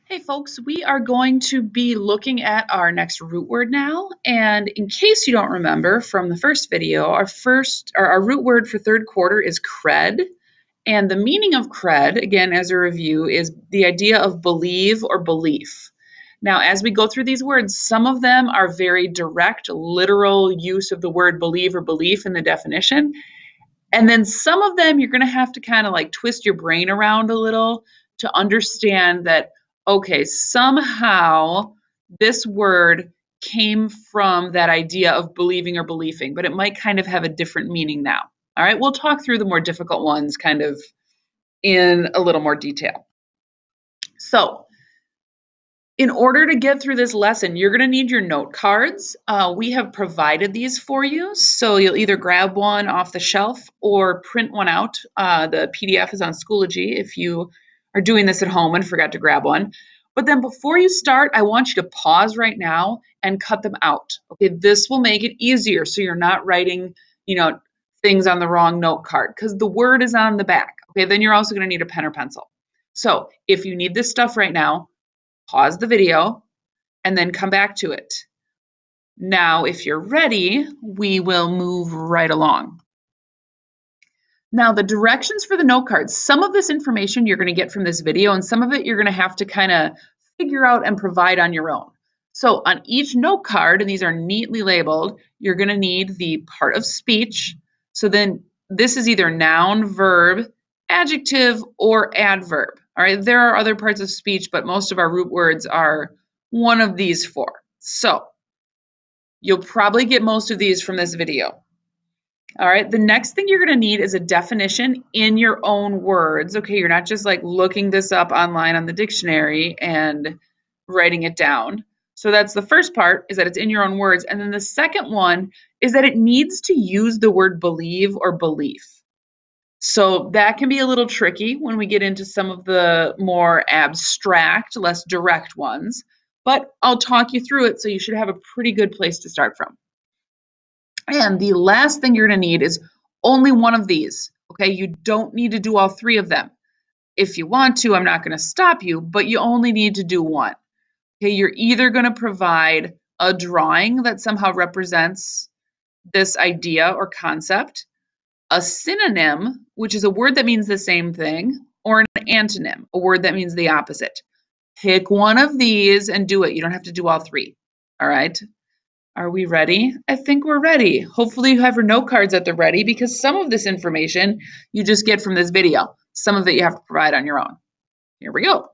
Hey folks, we are going to be looking at our next root word now. And in case you don't remember from the first video, our root word for third quarter is CRED. And the meaning of CRED, again, as a review, is the idea of believe or belief. Now, as we go through these words, some of them are very direct, literal use of the word believe or belief in the definition. And then some of them you're going to have to kind of like twist your brain around a little to understand that, okay, somehow this word came from that idea of believing or believing, but it might kind of have a different meaning now. All right, we'll talk through the more difficult ones kind of in a little more detail. So, in order to get through this lesson, you're going to need your note cards. We have provided these for you, so you'll either grab one off the shelf or print one out. The PDF is on Schoology if you are doing this at home and forgot to grab one. But then before you start, I want you to pause right now and cut them out. Okay, this will make it easier so you're not writing, things on the wrong note card because the word is on the back. Okay, then you're also going to need a pen or pencil. So if you need this stuff right now, pause the video, and then come back to it. Now, if you're ready, we will move right along. Now, the directions for the note cards, some of this information you're going to get from this video, and some of it you're going to have to kind of figure out and provide on your own. So on each note card, and these are neatly labeled, you're going to need the part of speech. So then this is either noun, verb, adjective, or adverb. All right, there are other parts of speech, but most of our root words are one of these four. So you'll probably get most of these from this video. All right, the next thing you're going to need is a definition in your own words. Okay, you're not just like looking this up online on the dictionary and writing it down. So that's the first part, is that it's in your own words. And then the second one is that it needs to use the word believe or belief. So that can be a little tricky when we get into some of the more abstract, less direct ones, but I'll talk you through it so you should have a pretty good place to start from. And the last thing you're going to need is only one of these, okay? You don't need to do all three of them. If you want to, I'm not going to stop you, but you only need to do one. Okay, you're either going to provide a drawing that somehow represents this idea or concept, a synonym, which is a word that means the same thing, or an antonym, a word that means the opposite. Pick one of these and do it. You don't have to do all three. All right. Are we ready? I think we're ready. Hopefully you have your note cards at the ready because some of this information you just get from this video. Some of it you have to provide on your own. Here we go.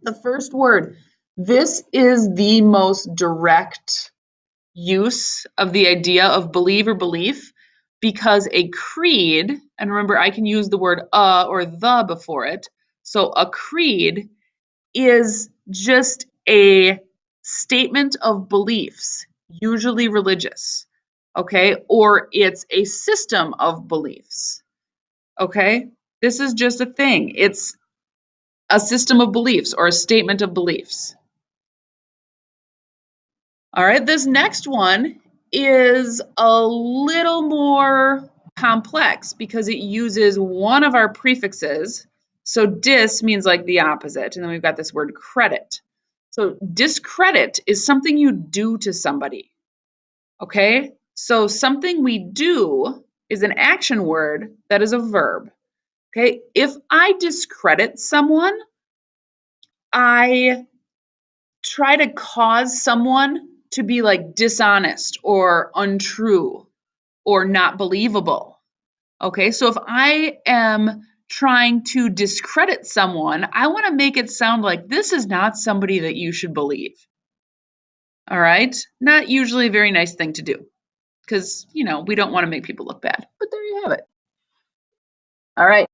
The first word. This is the most direct use of the idea of believe or belief, because a creed, and remember I can use the word or the before it, so a creed is just a statement of beliefs, usually religious, okay, or it's a system of beliefs, okay? This is just a thing. It's a system of beliefs or a statement of beliefs. All right, this next one is a little more complex because it uses one of our prefixes. So dis means like the opposite, and then we've got this word credit. So discredit is something you do to somebody, okay? So something we do is an action word that is a verb, okay? If I discredit someone, I try to cause someone to be like dishonest or untrue or not believable. Okay, so if I am trying to discredit someone, I want to make it sound like this is not somebody that you should believe. All right, not usually a very nice thing to do because, we don't want to make people look bad, but there you have it. All right,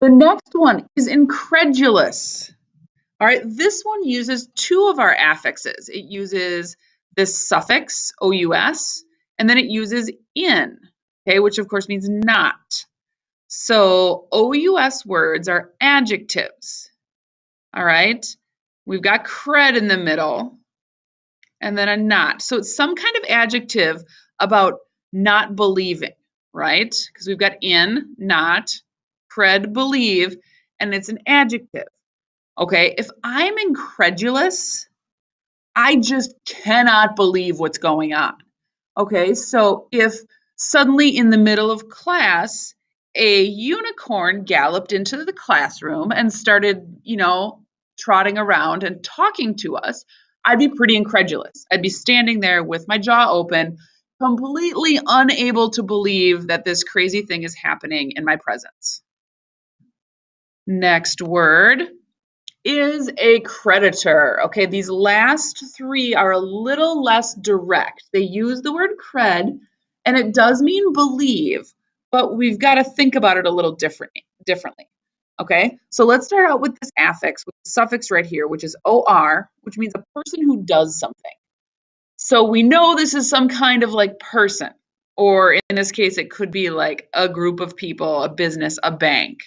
the next one is incredulous. All right, this one uses two of our affixes. It uses this suffix, OUS, and then it uses in, okay, which of course means not. So OUS words are adjectives. All right, we've got cred in the middle and then a not. So it's some kind of adjective about not believing, right? Because we've got in, not, cred, believe, and it's an adjective. Okay, if I'm incredulous, I just cannot believe what's going on. Okay, so if suddenly in the middle of class, a unicorn galloped into the classroom and started, trotting around and talking to us, I'd be pretty incredulous. I'd be standing there with my jaw open, completely unable to believe that this crazy thing is happening in my presence. Next word is a creditor. Okay, these last three are a little less direct. They use the word cred, and it does mean believe, but we've got to think about it a little differently. Okay, so let's start out with this affix, with the suffix right here, which is or, which means a person who does something. So we know this is some kind of like person, or in this case, it could be like a group of people, a business, a bank.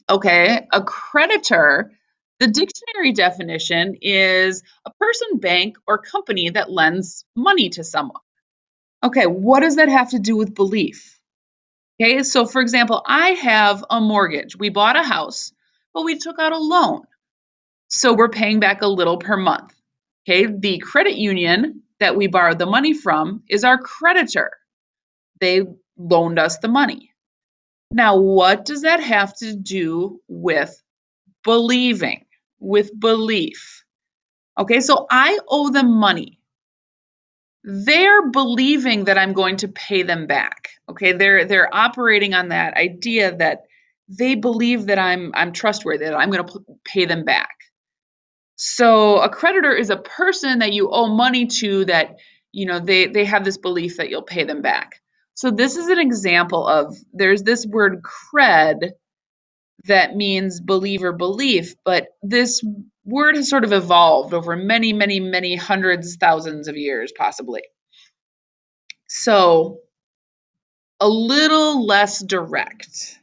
Okay, a creditor, the dictionary definition is a person, bank, or company that lends money to someone. Okay, what does that have to do with belief? Okay, so for example, I have a mortgage. We bought a house, but we took out a loan. So we're paying back a little per month. Okay, the credit union that we borrowed the money from is our creditor. They loaned us the money. Now, what does that have to do with believing, with belief? Okay, so I owe them money. They're believing that I'm going to pay them back. Okay, they're operating on that idea that they believe that I'm trustworthy, that I'm going to pay them back. So a creditor is a person that you owe money to that, they have this belief that you'll pay them back. So this is an example of, there's this word cred that means believe or belief, but this word has sort of evolved over many, many, many hundreds, thousands of years, possibly. So a little less direct.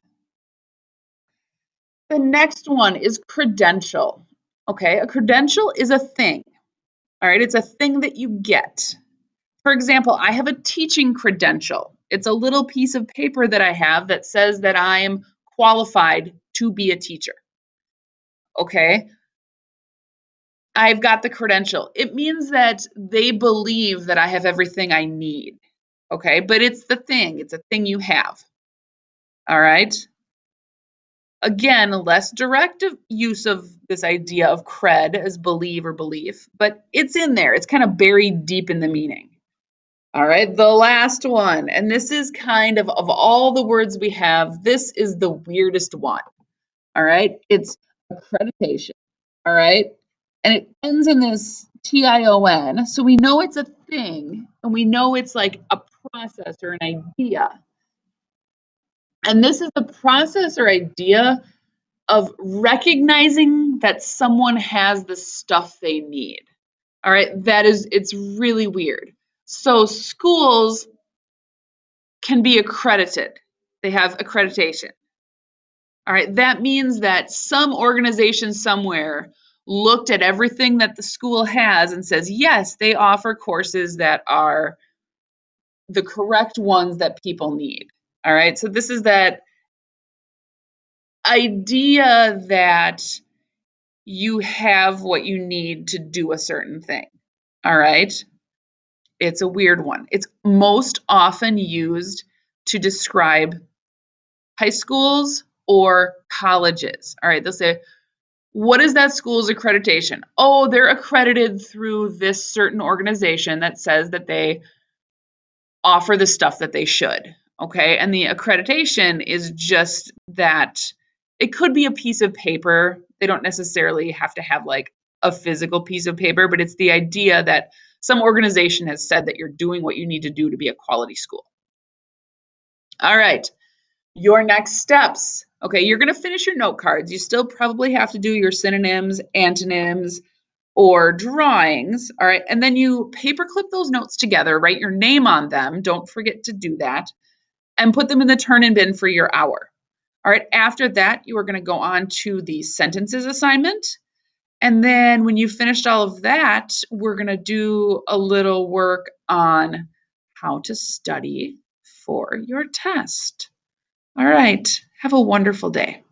The next one is credential. Okay, a credential is a thing. All right, it's a thing that you get. For example, I have a teaching credential. It's a little piece of paper that I have that says that I'm qualified to be a teacher. Okay, I've got the credential. It means that they believe that I have everything I need. Okay, but it's the thing, it's a thing you have. All right. Again, less direct use of this idea of cred as believe or belief, but it's in there. It's kind of buried deep in the meaning. All right, the last one, and this is kind of all the words we have, this is the weirdest one. All right, it's accreditation. All right, and it ends in this TION, so we know it's a thing, and we know it's like a process or an idea. And this is the process or idea of recognizing that someone has the stuff they need. All right, it's really weird. So schools can be accredited. They have accreditation. All right, that means that some organization somewhere looked at everything that the school has and says, yes, they offer courses that are the correct ones that people need. All right, so this is that idea that you have what you need to do a certain thing. All right, it's a weird one. It's most often used to describe high schools or colleges. All right, they'll say, what is that school's accreditation? Oh, they're accredited through this certain organization that says that they offer the stuff that they should. Okay, and the accreditation is just that it could be a piece of paper. They don't necessarily have to have like a physical piece of paper, but it's the idea that some organization has said that you're doing what you need to do to be a quality school. All right, your next steps. Okay, you're going to finish your note cards. You still probably have to do your synonyms, antonyms, or drawings. All right, and then you paperclip those notes together, write your name on them. Don't forget to do that, and put them in the turn-in bin for your hour. All right, after that, you are going to go on to the sentences assignment. And then when you've finished all of that, we're going to do a little work on how to study for your test. All right, have a wonderful day.